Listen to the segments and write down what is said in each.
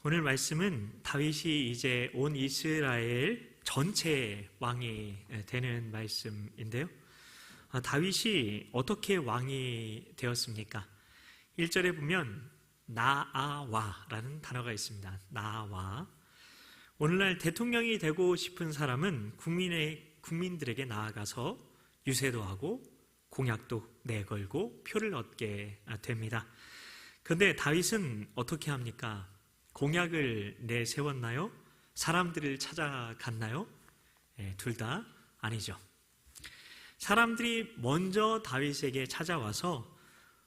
오늘 말씀은 다윗이 이제 온 이스라엘 전체 왕이 되는 말씀인데요. 다윗이 어떻게 왕이 되었습니까? 1절에 보면 나아와라는 단어가 있습니다. 나아와. 오늘날 대통령이 되고 싶은 사람은 국민들에게 나아가서 유세도 하고 공약도 내걸고 표를 얻게 됩니다. 그런데 다윗은 어떻게 합니까? 공약을 내세웠나요? 사람들을 찾아갔나요? 둘 다 아니죠. 사람들이 먼저 다윗에게 찾아와서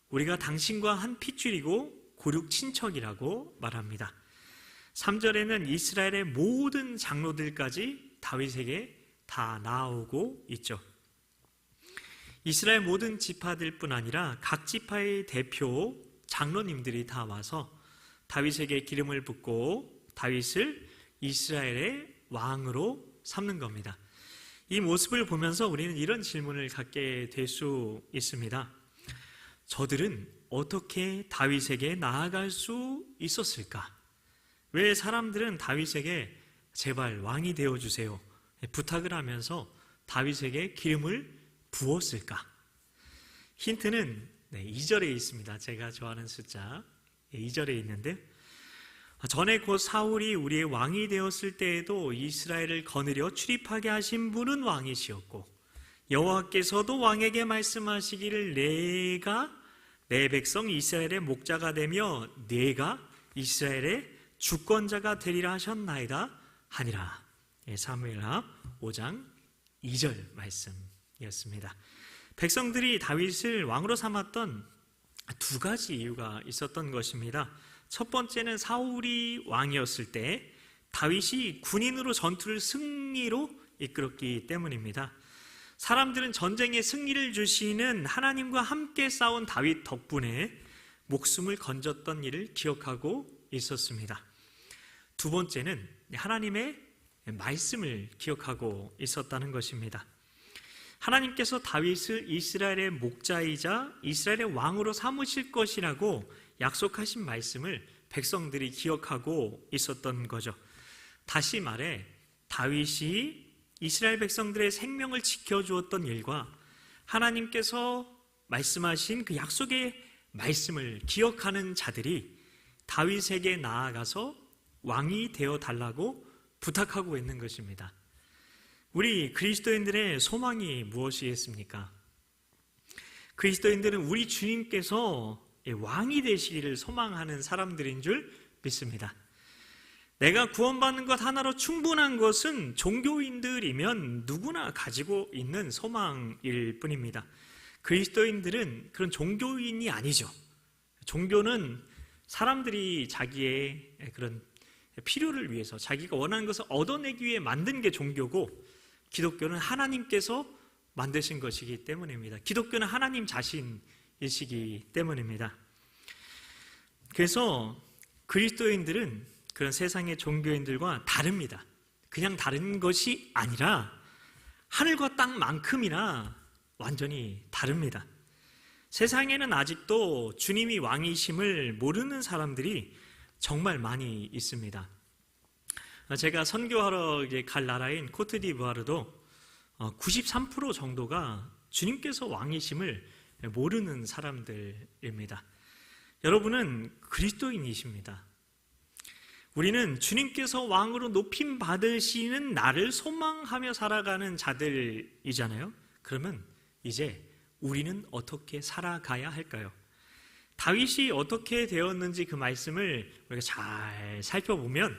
우리가 당신과 한 핏줄이고 고륙 친척이라고 말합니다. 3절에는 이스라엘의 모든 장로들까지 다윗에게 다 나오고 있죠. 이스라엘 모든 지파들 뿐 아니라 각 지파의 대표 장로님들이 다 와서 다윗에게 기름을 붓고 다윗을 이스라엘의 왕으로 삼는 겁니다. 이 모습을 보면서 우리는 이런 질문을 갖게 될 수 있습니다. 저들은 어떻게 다윗에게 나아갈 수 있었을까? 왜 사람들은 다윗에게 제발 왕이 되어주세요 부탁을 하면서 다윗에게 기름을 부었을까? 힌트는 2절에 있습니다. 제가 좋아하는 숫자 2절에 있는데, 전에 곧 사울이 우리의 왕이 되었을 때에도 이스라엘을 거느려 출입하게 하신 분은 왕이시었고 여호와께서도 왕에게 말씀하시기를 내가 내 백성 이스라엘의 목자가 되며 내가 이스라엘의 주권자가 되리라 하셨나이다 하니라. 사무엘하 5장 2절 말씀이었습니다. 백성들이 다윗을 왕으로 삼았던 두 가지 이유가 있었던 것입니다. 첫 번째는 사울이 왕이었을 때 다윗이 군인으로 전투를 승리로 이끌었기 때문입니다. 사람들은 전쟁의 승리를 주시는 하나님과 함께 싸운 다윗 덕분에 목숨을 건졌던 일을 기억하고 있었습니다. 두 번째는 하나님의 말씀을 기억하고 있었다는 것입니다. 하나님께서 다윗을 이스라엘의 목자이자 이스라엘의 왕으로 삼으실 것이라고 약속하신 말씀을 백성들이 기억하고 있었던 거죠. 다시 말해 다윗이 이스라엘 백성들의 생명을 지켜주었던 일과 하나님께서 말씀하신 그 약속의 말씀을 기억하는 자들이 다윗에게 나아가서 왕이 되어 달라고 부탁하고 있는 것입니다. 우리 그리스도인들의 소망이 무엇이겠습니까? 그리스도인들은 우리 주님께서 왕이 되시기를 소망하는 사람들인 줄 믿습니다. 내가 구원받는 것 하나로 충분한 것은 종교인들이면 누구나 가지고 있는 소망일 뿐입니다. 그리스도인들은 그런 종교인이 아니죠. 종교는 사람들이 자기의 그런 필요를 위해서 자기가 원하는 것을 얻어내기 위해 만든 게 종교고, 기독교는 하나님께서 만드신 것이기 때문입니다. 기독교는 하나님 자신이시기 때문입니다. 그래서 그리스도인들은 그런 세상의 종교인들과 다릅니다. 그냥 다른 것이 아니라 하늘과 땅만큼이나 완전히 다릅니다. 세상에는 아직도 주님이 왕이심을 모르는 사람들이 정말 많이 있습니다. 제가 선교하러 갈 나라인 코트디부아르도 93% 정도가 주님께서 왕이심을 모르는 사람들입니다. 여러분은 그리스도인이십니다. 우리는 주님께서 왕으로 높임 받으시는 날을 소망하며 살아가는 자들이잖아요. 그러면 이제 우리는 어떻게 살아가야 할까요? 다윗이 어떻게 되었는지 그 말씀을 우리가 잘 살펴보면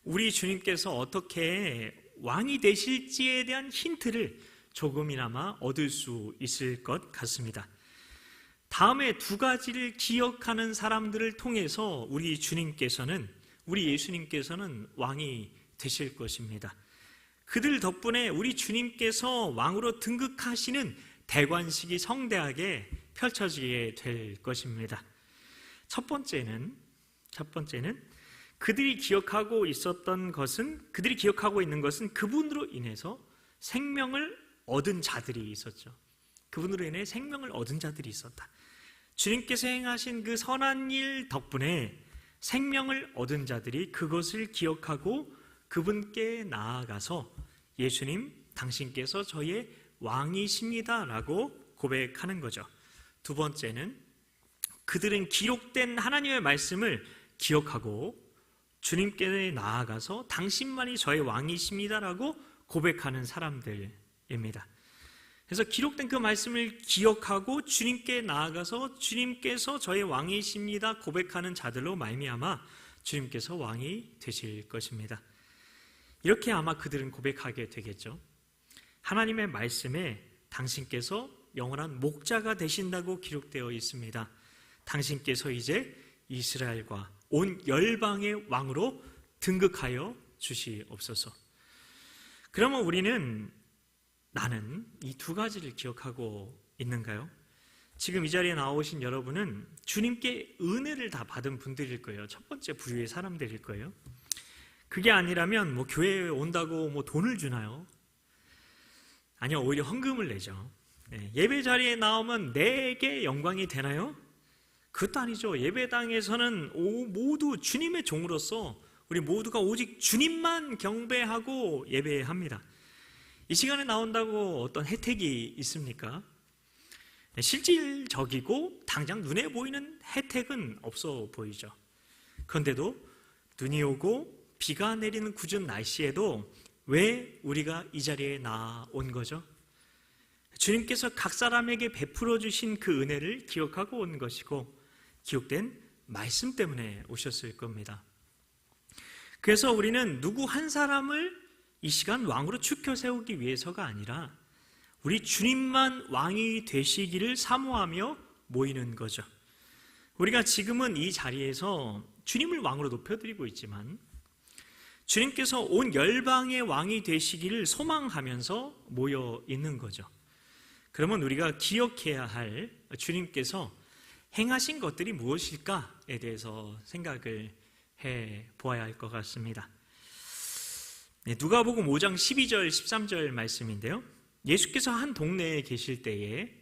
우리 주님께서 어떻게 왕이 되실지에 대한 힌트를 조금이나마 얻을 수 있을 것 같습니다. 다음에 두 가지를 기억하는 사람들을 통해서 우리 예수님께서는 왕이 되실 것입니다. 그들 덕분에 우리 주님께서 왕으로 등극하시는 대관식이 성대하게 펼쳐지게 될 것입니다. 첫 번째는 그들이 기억하고 있는 것은 그분으로 인해서 생명을 얻은 자들이 있었죠. 그분으로 인해 생명을 얻은 자들이 있었다. 주님께서 행하신 그 선한 일 덕분에 생명을 얻은 자들이 그것을 기억하고 그분께 나아가서 예수님, 당신께서 저의 왕이십니다 라고 고백하는 거죠. 두 번째는 그들은 기록된 하나님의 말씀을 기억하고 주님께 나아가서 당신만이 저의 왕이십니다 라고 고백하는 사람들입니다. 그래서 기록된 그 말씀을 기억하고 주님께 나아가서 주님께서 저의 왕이십니다 고백하는 자들로 말미암아 주님께서 왕이 되실 것입니다. 이렇게 아마 그들은 고백하게 되겠죠. 하나님의 말씀에 당신께서 영원한 목자가 되신다고 기록되어 있습니다. 당신께서 이제 이스라엘과 온 열방의 왕으로 등극하여 주시옵소서. 그러면 우리는 나는 이 두 가지를 기억하고 있는가요? 지금 이 자리에 나오신 여러분은 주님께 은혜를 다 받은 분들일 거예요. 첫 번째 부류의 사람들일 거예요. 그게 아니라면 뭐 교회에 온다고 뭐 돈을 주나요? 아니요, 오히려 헌금을 내죠. 예배 자리에 나오면 내게 영광이 되나요? 그것도 아니죠. 예배당에서는 모두 주님의 종으로서 우리 모두가 오직 주님만 경배하고 예배합니다. 이 시간에 나온다고 어떤 혜택이 있습니까? 실질적이고 당장 눈에 보이는 혜택은 없어 보이죠. 그런데도 눈이 오고 비가 내리는 궂은 날씨에도 왜 우리가 이 자리에 나온 거죠? 주님께서 각 사람에게 베풀어 주신 그 은혜를 기억하고 온 것이고 기록된 말씀 때문에 오셨을 겁니다. 그래서 우리는 누구 한 사람을 이 시간 왕으로 추켜 세우기 위해서가 아니라 우리 주님만 왕이 되시기를 사모하며 모이는 거죠. 우리가 지금은 이 자리에서 주님을 왕으로 높여드리고 있지만 주님께서 온 열방의 왕이 되시기를 소망하면서 모여 있는 거죠. 그러면 우리가 기억해야 할 주님께서 행하신 것들이 무엇일까에 대해서 생각을 해 보아야 할 것 같습니다. 누가복음 5장 12절 13절 말씀인데요. 예수께서 한 동네에 계실 때에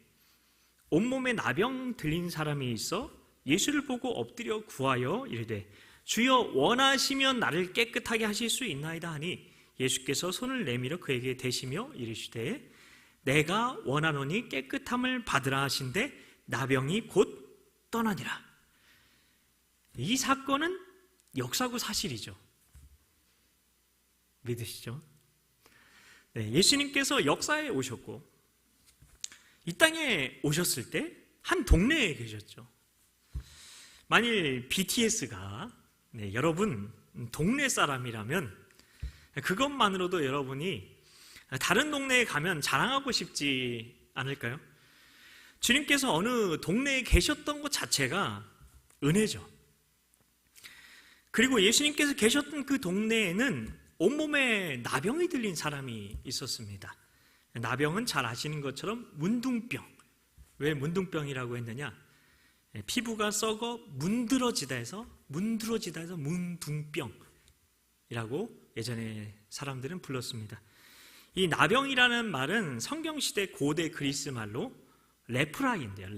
온몸에 나병 들린 사람이 있어 예수를 보고 엎드려 구하여 이르되 주여 원하시면 나를 깨끗하게 하실 수 있나이다 하니 예수께서 손을 내밀어 그에게 대시며 이르시되 내가 원하노니 깨끗함을 받으라 하신대 나병이 곧 떠나니라. 이 사건은 역사고 사실이죠. 믿으시죠? 네, 예수님께서 역사에 오셨고 이 땅에 오셨을 때 한 동네에 계셨죠. 만일 BTS가 여러분 동네 사람이라면 그것만으로도 여러분이 다른 동네에 가면 자랑하고 싶지 않을까요? 주님께서 어느 동네에 계셨던 것 자체가 은혜죠. 그리고 예수님께서 계셨던 그 동네에는 온몸에 나병이 들린 사람이 있었습니다. 나병은 잘 아시는 것처럼 문둥병. 왜 문둥병이라고 했느냐? 피부가 썩어 문드러지다 해서 문둥병이라고 예전에 사람들은 불렀습니다. 이 나병이라는 말은 성경시대 고대 그리스 말로 레프라인데요.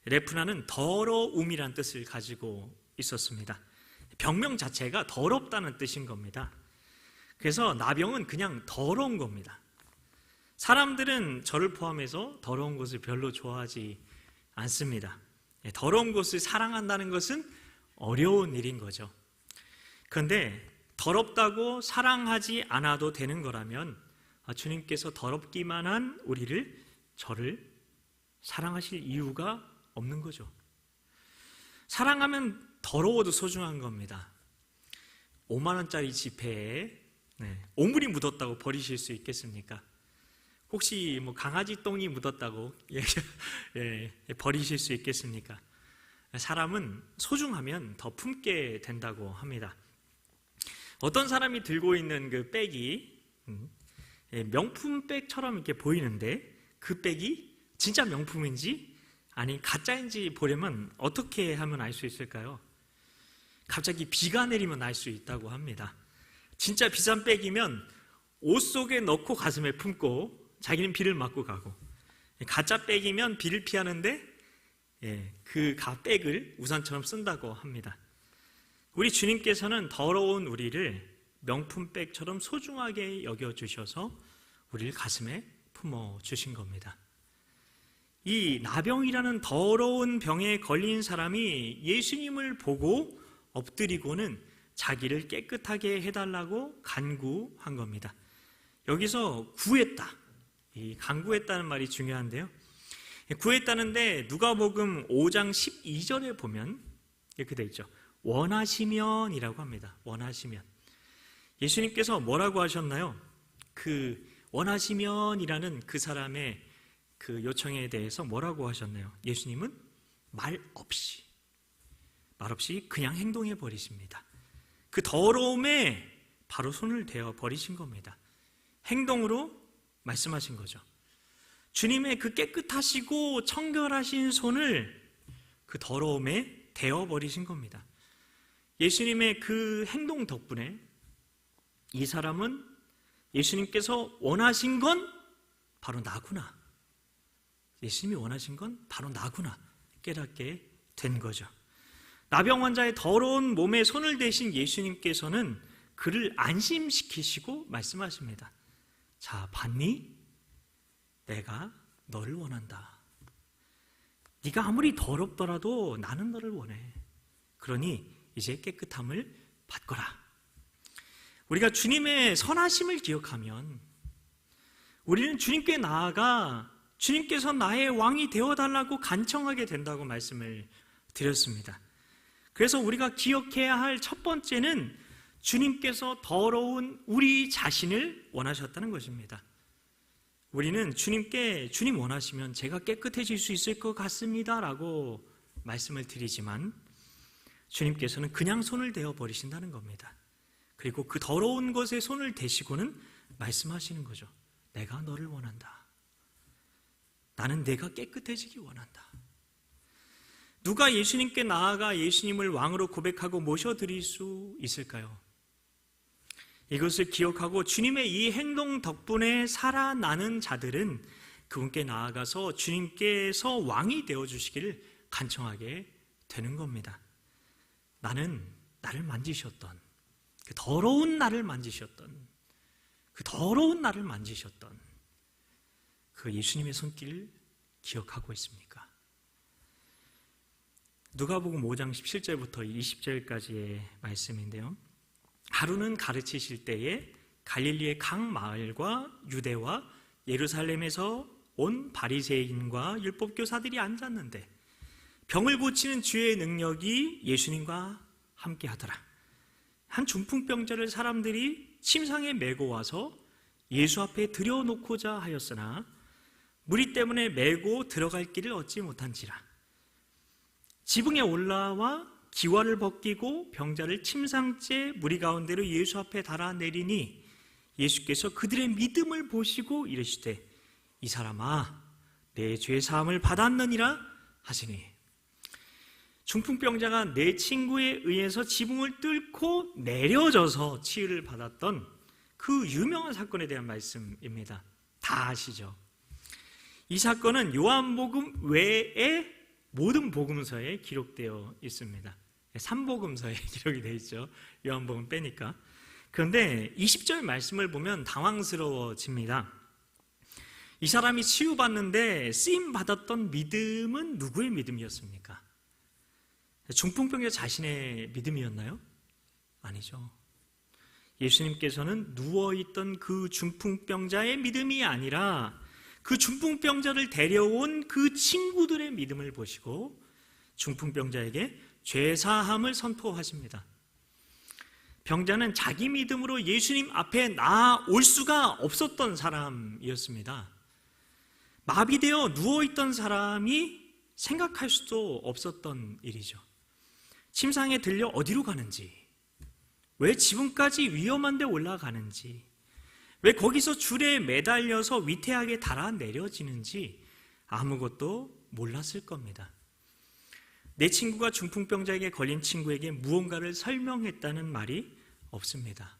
레프라는 더러움이란 뜻을 가지고 있었습니다. 병명 자체가 더럽다는 뜻인 겁니다. 그래서 나병은 그냥 더러운 겁니다. 사람들은 저를 포함해서 더러운 것을 별로 좋아하지 않습니다. 더러운 것을 사랑한다는 것은 어려운 일인 거죠. 그런데 더럽다고 사랑하지 않아도 되는 거라면 주님께서 더럽기만 한 저를 사랑하실 이유가 없는 거죠. 사랑하면 더러워도 소중한 겁니다. 5만 원짜리 지폐에 오물이 묻었다고 버리실 수 있겠습니까? 혹시 뭐 강아지 똥이 묻었다고 버리실 수 있겠습니까? 사람은 소중하면 더 품게 된다고 합니다. 어떤 사람이 들고 있는 그 백이 명품백처럼 이렇게 보이는데 그 백이 진짜 명품인지 아니 가짜인지 보려면 어떻게 하면 알 수 있을까요? 갑자기 비가 내리면 알 수 있다고 합니다. 진짜 비싼 백이면 옷 속에 넣고 가슴에 품고 자기는 비를 맞고 가고, 가짜 백이면 비를 피하는데 그 백을 우산처럼 쓴다고 합니다. 우리 주님께서는 더러운 우리를 명품백처럼 소중하게 여겨주셔서 우리를 가슴에 품어주신 겁니다. 이 나병이라는 더러운 병에 걸린 사람이 예수님을 보고 엎드리고는 자기를 깨끗하게 해달라고 간구한 겁니다. 여기서 구했다, 이 간구했다는 말이 중요한데요. 구했다는데 누가복음 5장 12절에 보면 이렇게 돼 있죠. 원하시면이라고 합니다. 원하시면. 예수님께서 뭐라고 하셨나요? 그 원하시면이라는 그 사람의 그 요청에 대해서 뭐라고 하셨나요? 예수님은 말 없이 그냥 행동해 버리십니다. 그 더러움에 바로 손을 대어 버리신 겁니다. 행동으로 말씀하신 거죠. 주님의 그 깨끗하시고 청결하신 손을 그 더러움에 대어 버리신 겁니다. 예수님의 그 행동 덕분에 이 사람은 예수님께서 원하신 건 바로 나구나, 예수님이 원하신 건 바로 나구나 깨닫게 된 거죠. 나병 환자의 더러운 몸에 손을 대신 예수님께서는 그를 안심시키시고 말씀하십니다. 자, 봤니? 내가 너를 원한다. 네가 아무리 더럽더라도 나는 너를 원해. 그러니 이제 깨끗함을 받거라. 우리가 주님의 선하심을 기억하면 우리는 주님께 나아가 주님께서 나의 왕이 되어달라고 간청하게 된다고 말씀을 드렸습니다. 그래서 우리가 기억해야 할 첫 번째는 주님께서 더러운 우리 자신을 원하셨다는 것입니다. 우리는 주님께 주님 원하시면 제가 깨끗해질 수 있을 것 같습니다 라고 말씀을 드리지만 주님께서는 그냥 손을 대어 버리신다는 겁니다. 그리고 그 더러운 것에 손을 대시고는 말씀하시는 거죠. 내가 너를 원한다. 나는 내가 깨끗해지기 원한다. 누가 예수님께 나아가 예수님을 왕으로 고백하고 모셔드릴 수 있을까요? 이것을 기억하고 주님의 이 행동 덕분에 살아나는 자들은 그분께 나아가서 주님께서 왕이 되어주시기를 간청하게 되는 겁니다. 나는 나를 만지셨던 그 더러운 나를 만지셨던 그 예수님의 손길을 기억하고 있습니까? 누가복음 5장 17절부터 20절까지의 말씀인데요. 하루는 가르치실 때에 갈릴리의 각 마을과 유대와 예루살렘에서 온 바리새인과 율법교사들이 앉았는데 병을 고치는 주의 능력이 예수님과 함께 하더라. 한 중풍병자를 사람들이 침상에 메고 와서 예수 앞에 들여놓고자 하였으나 무리 때문에 메고 들어갈 길을 얻지 못한지라. 지붕에 올라와 기와를 벗기고 병자를 침상째 무리 가운데로 예수 앞에 달아내리니 예수께서 그들의 믿음을 보시고 이르시되 이 사람아 내 죄 사함을 받았느니라 하시니 중풍병자가 내 친구에 의해서 지붕을 뚫고 내려져서 치유를 받았던 그 유명한 사건에 대한 말씀입니다. 다 아시죠? 이 사건은 요한복음 외에 모든 복음서에 기록되어 있습니다. 3복음서에 기록이 되어 있죠. 요한복음 빼니까. 그런데 20절 말씀을 보면 당황스러워집니다. 이 사람이 치유받는데 쓰임받았던 믿음은 누구의 믿음이었습니까? 중풍병자 자신의 믿음이었나요? 아니죠. 예수님께서는 누워있던 그 중풍병자의 믿음이 아니라 그 중풍병자를 데려온 그 친구들의 믿음을 보시고 중풍병자에게 죄사함을 선포하십니다. 병자는 자기 믿음으로 예수님 앞에 나올 수가 없었던 사람이었습니다. 마비되어 누워있던 사람이 생각할 수도 없었던 일이죠. 침상에 들려 어디로 가는지, 왜 지붕까지 위험한데 올라가는지, 왜 거기서 줄에 매달려서 위태하게 달아 내려지는지 아무것도 몰랐을 겁니다. 내 친구가 중풍병자에게 걸린 친구에게 무언가를 설명했다는 말이 없습니다.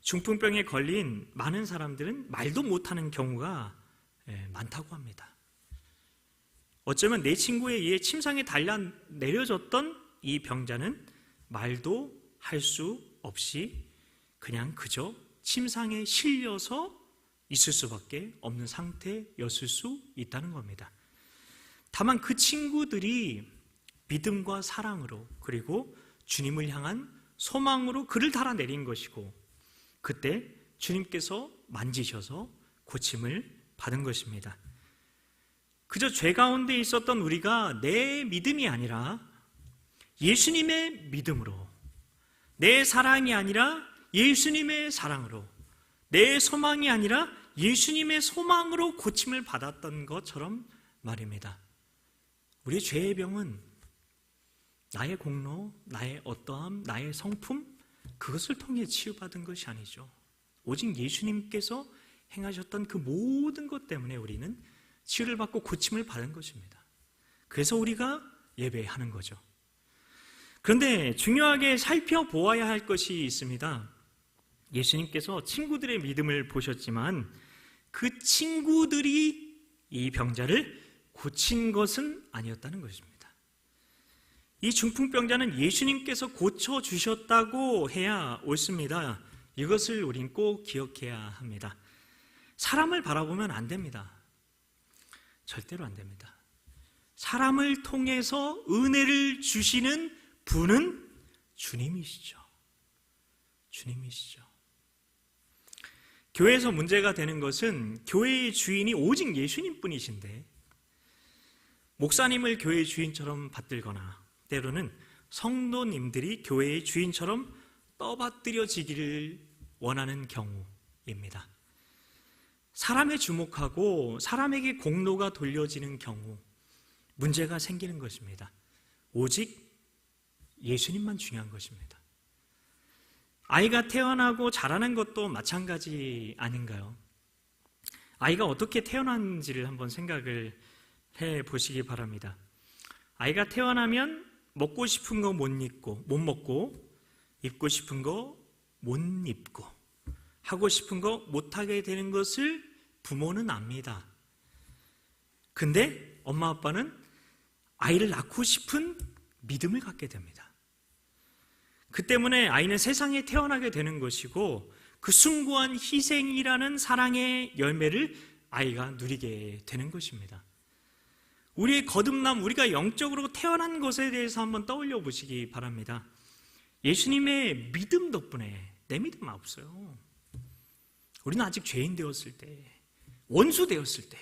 중풍병에 걸린 많은 사람들은 말도 못하는 경우가 많다고 합니다. 어쩌면 내 친구에 의해 침상에 달려 내려졌던 이 병자는 말도 할 수 없이 그냥 그저 침상에 실려서 있을 수밖에 없는 상태였을 수 있다는 겁니다. 다만 그 친구들이 믿음과 사랑으로 그리고 주님을 향한 소망으로 그를 달아내린 것이고, 그때 주님께서 만지셔서 고침을 받은 것입니다. 그저 죄 가운데 있었던 우리가 내 믿음이 아니라 예수님의 믿음으로, 내 사랑이 아니라 예수님의 사랑으로, 내 소망이 아니라 예수님의 소망으로 고침을 받았던 것처럼 말입니다. 우리의 죄의 병은 나의 공로, 나의 어떠함, 나의 성품, 그것을 통해 치유받은 것이 아니죠. 오직 예수님께서 행하셨던 그 모든 것 때문에 우리는 치유를 받고 고침을 받은 것입니다. 그래서 우리가 예배하는 거죠. 그런데 중요하게 살펴보아야 할 것이 있습니다. 예수님께서 친구들의 믿음을 보셨지만 그 친구들이 이 병자를 고친 것은 아니었다는 것입니다. 이 중풍병자는 예수님께서 고쳐주셨다고 해야 옳습니다. 이것을 우린 꼭 기억해야 합니다. 사람을 바라보면 안 됩니다. 절대로 안 됩니다. 사람을 통해서 은혜를 주시는 분은 주님이시죠. 주님이시죠. 교회에서 문제가 되는 것은 교회의 주인이 오직 예수님뿐이신데 목사님을 교회의 주인처럼 받들거나 때로는 성도님들이 교회의 주인처럼 떠받들여지기를 원하는 경우입니다. 사람에 주목하고 사람에게 공로가 돌려지는 경우 문제가 생기는 것입니다. 오직 예수님만 중요한 것입니다. 아이가 태어나고 자라는 것도 마찬가지 아닌가요? 아이가 어떻게 태어난지를 한번 생각을 해보시기 바랍니다. 아이가 태어나면 먹고 싶은 거 못 먹고, 입고 싶은 거 못 입고, 하고 싶은 거 못하게 되는 것을 부모는 압니다. 근데 엄마 아빠는 아이를 낳고 싶은 믿음을 갖게 됩니다. 그 때문에 아이는 세상에 태어나게 되는 것이고 그 숭고한 희생이라는 사랑의 열매를 아이가 누리게 되는 것입니다. 우리의 거듭남, 우리가 영적으로 태어난 것에 대해서 한번 떠올려 보시기 바랍니다. 예수님의 믿음 덕분에, 내 믿음 없어요. 우리는 아직 죄인 되었을 때, 원수 되었을 때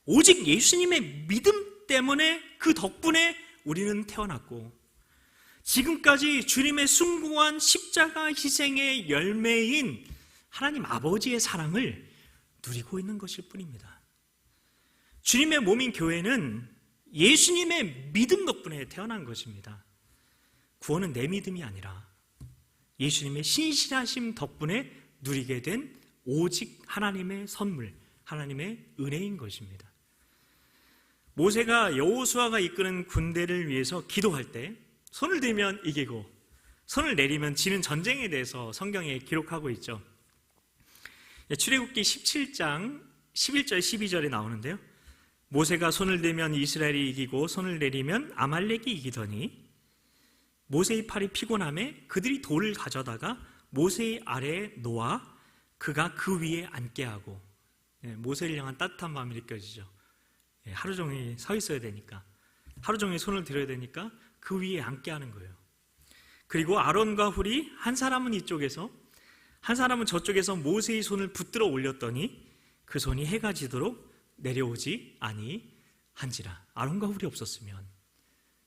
오직 예수님의 믿음 때문에, 그 덕분에 우리는 태어났고 지금까지 주님의 숭고한 십자가 희생의 열매인 하나님 아버지의 사랑을 누리고 있는 것일 뿐입니다. 주님의 몸인 교회는 예수님의 믿음 덕분에 태어난 것입니다. 구원은 내 믿음이 아니라 예수님의 신실하심 덕분에 누리게 된 오직 하나님의 선물, 하나님의 은혜인 것입니다. 모세가 여호수아가 이끄는 군대를 위해서 기도할 때 손을 들면 이기고 손을 내리면 지는 전쟁에 대해서 성경에 기록하고 있죠. 출애굽기 17장 11절 12절에 나오는데요. 모세가 손을 들면 이스라엘이 이기고 손을 내리면 아말렉이 이기더니 모세의 팔이 피곤함에 그들이 돌을 가져다가 모세의 아래에 놓아 그가 그 위에 앉게 하고, 모세를 향한 따뜻한 마음이 느껴지죠. 하루 종일 서 있어야 되니까, 하루 종일 손을 들어야 되니까 그 위에 앉게 하는 거예요. 그리고 아론과 훌이 한 사람은 이쪽에서 한 사람은 저쪽에서 모세의 손을 붙들어 올렸더니 그 손이 해가 지도록 내려오지 아니한지라. 아론과 훌이 없었으면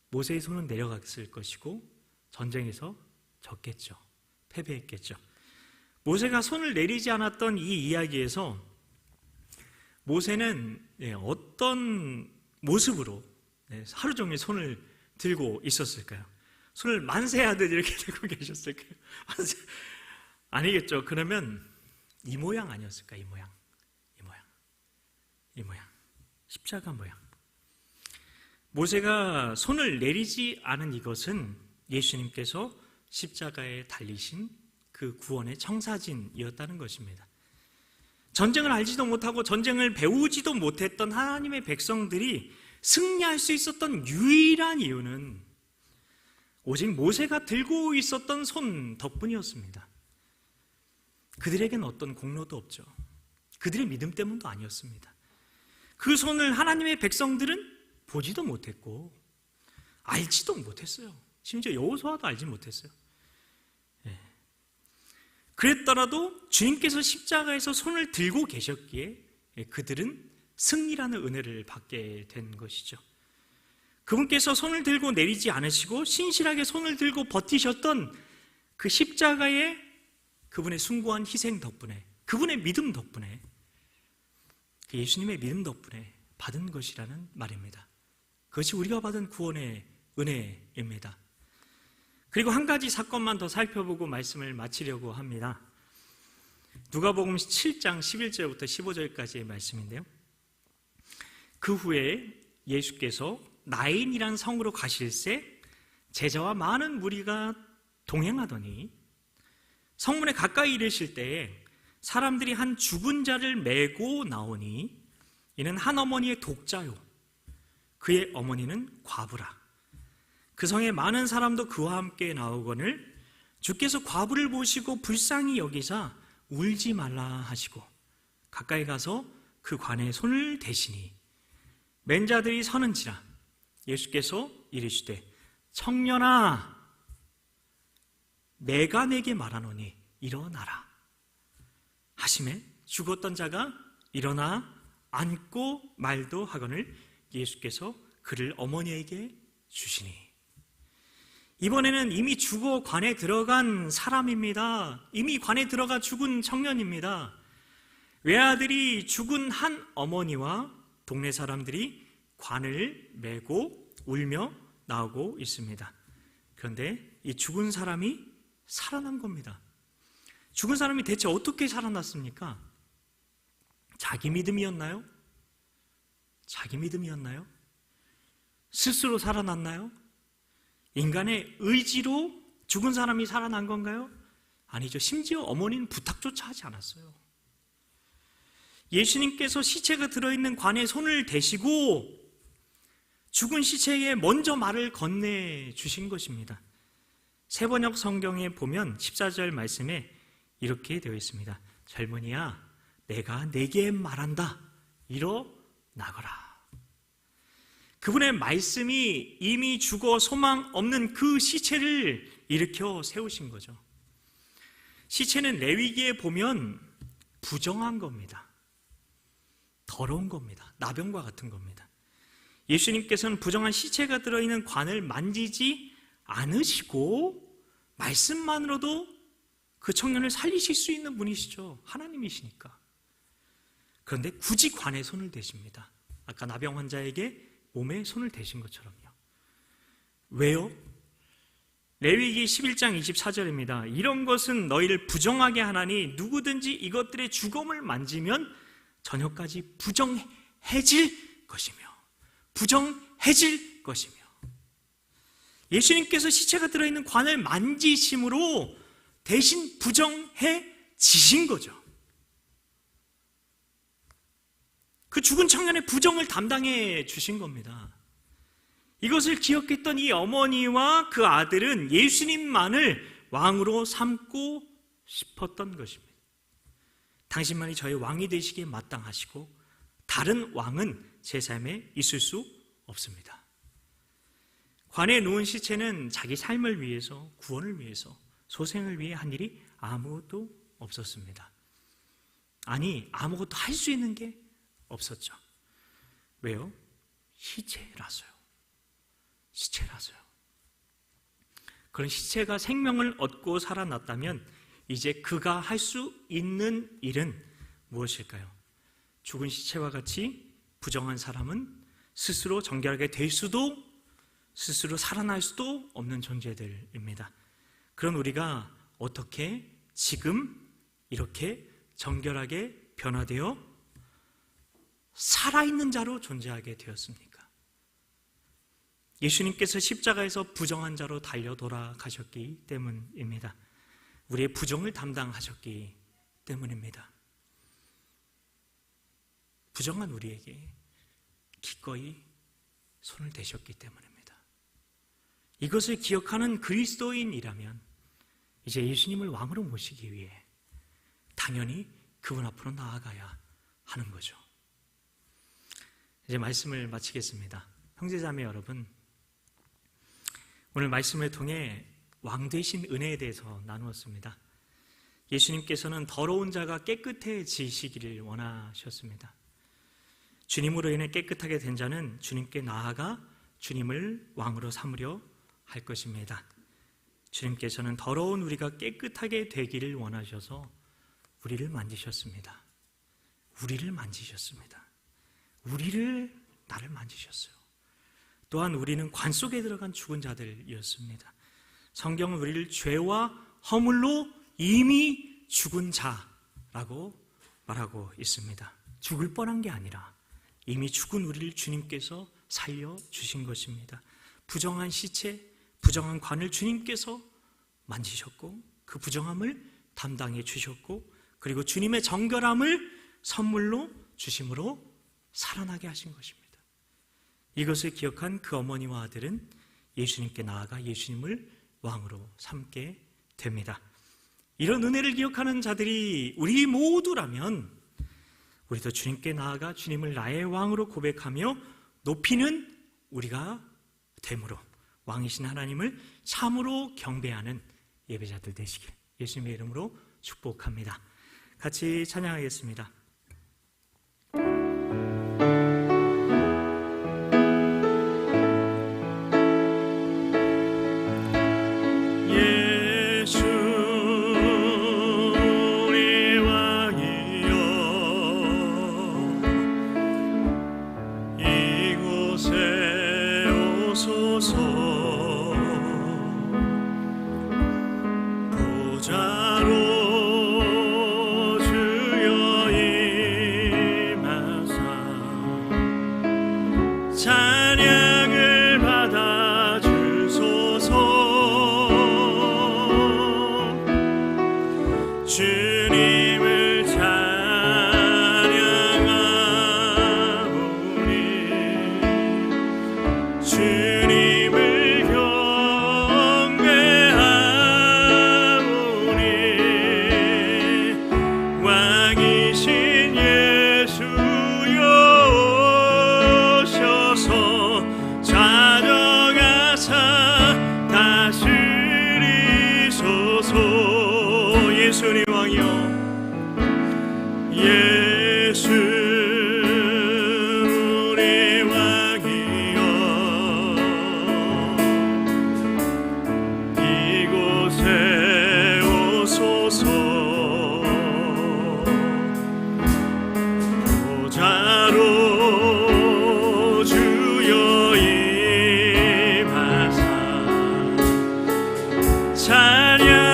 모세의 손은 내려갔을 것이고 전쟁에서 졌겠죠. 패배했겠죠. 모세가 손을 내리지 않았던 이 이야기에서 모세는 어떤 모습으로 하루 종일 손을 들고 있었을까요? 손을 만세하듯 이렇게 들고 계셨을까요? 아니겠죠. 그러면 이 모양 아니었을까? 이 모양. 십자가 모양. 모세가 손을 내리지 않은 이것은 예수님께서 십자가에 달리신 그 구원의 청사진이었다는 것입니다. 전쟁을 알지도 못하고 전쟁을 배우지도 못했던 하나님의 백성들이 승리할 수 있었던 유일한 이유는 오직 모세가 들고 있었던 손 덕분이었습니다. 그들에게는 어떤 공로도 없죠. 그들의 믿음 때문도 아니었습니다. 그 손을 하나님의 백성들은 보지도 못했고 알지도 못했어요. 심지어 여호수아도 알지 못했어요. 그랬더라도 주님께서 십자가에서 손을 들고 계셨기에 그들은 승리라는 은혜를 받게 된 것이죠. 그분께서 손을 들고 내리지 않으시고 신실하게 손을 들고 버티셨던 그 십자가의 그분의 숭고한 희생 덕분에, 그분의 믿음 덕분에, 그 예수님의 믿음 덕분에 받은 것이라는 말입니다. 그것이 우리가 받은 구원의 은혜입니다. 그리고 한 가지 사건만 더 살펴보고 말씀을 마치려고 합니다. 누가복음 7장 11절부터 15절까지의 말씀인데요. 그 후에 예수께서 나인이란 성으로 가실새 제자와 많은 무리가 동행하더니 성문에 가까이 이르실 때에 사람들이 한 죽은 자를 메고 나오니 이는 한 어머니의 독자요 그의 어머니는 과부라. 그 성에 많은 사람도 그와 함께 나오거늘 주께서 과부를 보시고 불쌍히 여기사 울지 말라 하시고 가까이 가서 그 관에 손을 대시니 맨 자들이 서는지라. 예수께서 이르시되 청년아 내가 내게 말하노니 일어나라 하시매 죽었던 자가 일어나 앉고 말도 하거늘 예수께서 그를 어머니에게 주시니. 이번에는 이미 죽어 관에 들어간 사람입니다. 이미 관에 들어가 죽은 청년입니다. 외아들이 죽은 한 어머니와 동네 사람들이 관을 메고 울며 나오고 있습니다. 그런데 이 죽은 사람이 살아난 겁니다. 죽은 사람이 대체 어떻게 살아났습니까? 자기 믿음이었나요? 자기 믿음이었나요? 스스로 살아났나요? 인간의 의지로 죽은 사람이 살아난 건가요? 아니죠. 심지어 어머니는 부탁조차 하지 않았어요. 예수님께서 시체가 들어있는 관에 손을 대시고 죽은 시체에 먼저 말을 건네주신 것입니다. 세번역 성경에 보면 14절 말씀에 이렇게 되어 있습니다. 젊은이야 내가 네게 말한다. 일어나거라. 그분의 말씀이 이미 죽어 소망 없는 그 시체를 일으켜 세우신 거죠. 시체는 레위기에 보면 부정한 겁니다. 더러운 겁니다. 나병과 같은 겁니다. 예수님께서는 부정한 시체가 들어있는 관을 만지지 않으시고 말씀만으로도 그 청년을 살리실 수 있는 분이시죠. 하나님이시니까. 그런데 굳이 관에 손을 대십니다. 아까 나병 환자에게 몸에 손을 대신 것처럼요. 왜요? 레위기 11장 24절입니다. 이런 것은 너희를 부정하게 하나니 누구든지 이것들의 주검을 만지면 저녁까지 부정해질 것이며 부정해질 것이며. 예수님께서 시체가 들어있는 관을 만지심으로 대신 부정해지신 거죠. 그 죽은 청년의 부정을 담당해 주신 겁니다. 이것을 기억했던 이 어머니와 그 아들은 예수님만을 왕으로 삼고 싶었던 것입니다. 당신만이 저의 왕이 되시기에 마땅하시고 다른 왕은 제 삶에 있을 수 없습니다. 관에 누운 시체는 자기 삶을 위해서, 구원을 위해서, 소생을 위해 한 일이 아무것도 없었습니다. 아니, 아무것도 할 수 있는 게 없었죠. 왜요? 시체라서요. 시체라서요. 그런 시체가 생명을 얻고 살아났다면 이제 그가 할 수 있는 일은 무엇일까요? 죽은 시체와 같이 부정한 사람은 스스로 정결하게 될 수도 스스로 살아날 수도 없는 존재들입니다. 그런 우리가 어떻게 지금 이렇게 정결하게 변화되어 살아있는 자로 존재하게 되었습니까? 예수님께서 십자가에서 부정한 자로 달려 돌아가셨기 때문입니다. 우리의 부정을 담당하셨기 때문입니다. 부정한 우리에게 기꺼이 손을 대셨기 때문입니다. 이것을 기억하는 그리스도인이라면 이제 예수님을 왕으로 모시기 위해 당연히 그분 앞으로 나아가야 하는 거죠. 이제 말씀을 마치겠습니다. 형제자매 여러분, 오늘 말씀을 통해 왕 되신 은혜에 대해서 나누었습니다. 예수님께서는 더러운 자가 깨끗해지시기를 원하셨습니다. 주님으로 인해 깨끗하게 된 자는 주님께 나아가 주님을 왕으로 삼으려 할 것입니다. 주님께서는 더러운 우리가 깨끗하게 되기를 원하셔서 우리를 만지셨습니다. 우리를 만지셨습니다. 나를 만지셨어요. 또한 우리는 관 속에 들어간 죽은 자들이었습니다. 성경은 우리를 죄와 허물로 이미 죽은 자라고 말하고 있습니다. 죽을 뻔한 게 아니라 이미 죽은 우리를 주님께서 살려주신 것입니다. 부정한 시체, 부정한 관을 주님께서 만지셨고 그 부정함을 담당해 주셨고 그리고 주님의 정결함을 선물로 주심으로 살아나게 하신 것입니다. 이것을 기억한 그 어머니와 아들은 예수님께 나아가 예수님을 왕으로 삼게 됩니다. 이런 은혜를 기억하는 자들이 우리 모두라면 우리도 주님께 나아가 주님을 나의 왕으로 고백하며 높이는 우리가 됨으로 왕이신 하나님을 참으로 경배하는 예배자들 되시길 예수님의 이름으로 축복합니다. 같이 찬양하겠습니다. 예수님 왕이여 예수 우리 왕이여 이곳에 오소서 보좌로 주여 임하사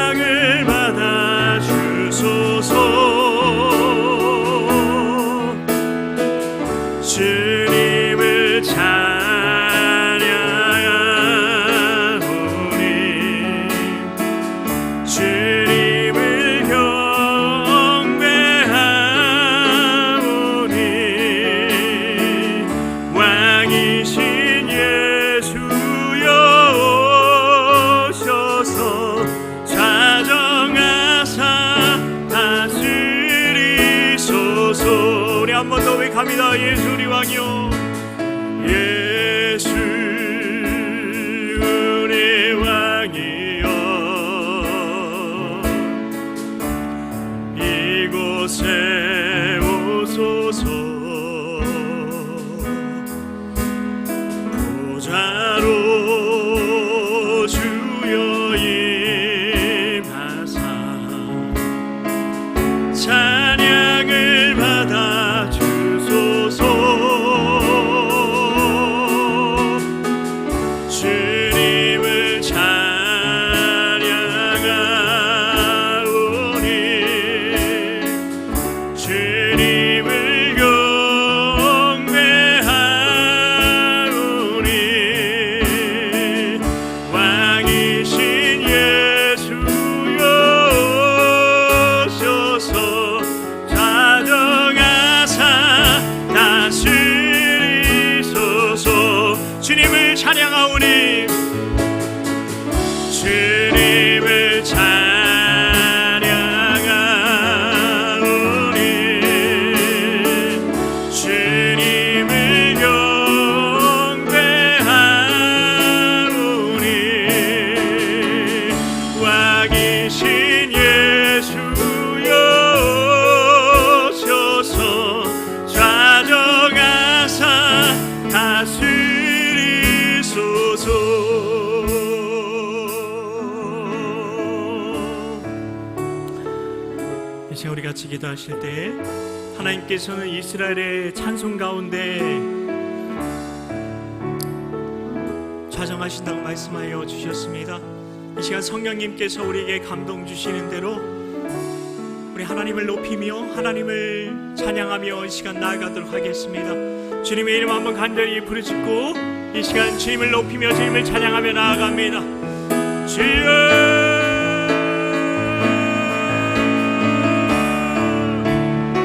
찬양을 받아 주소서 주님을 찬양하오니 주님을 경배하오니 왕이신 예수여 오셔서 좌정하사 다스리소서. 우리 한 번 더 외갑니다. 예수 우리 왕이여 예수 우리 왕이여 이곳에 오소서 보좌로 주여 임하사 찬양을 받아 주소서 주님을 찬양하오니 이제 우리 같이 기도하실 때 하나님께서는 이스라엘의 찬송 가운데 좌정하신다고 말씀하여 주셨습니다. 이 시간 성령님께서 우리에게 감동 주시는 대로 우리 하나님을 높이며 하나님을 찬양하며 이 시간 나아가도록 하겠습니다. 주님의 이름 한번 간절히 부르짖고 이 시간 주님을 높이며 주님을 찬양하며 나아갑니다. 주여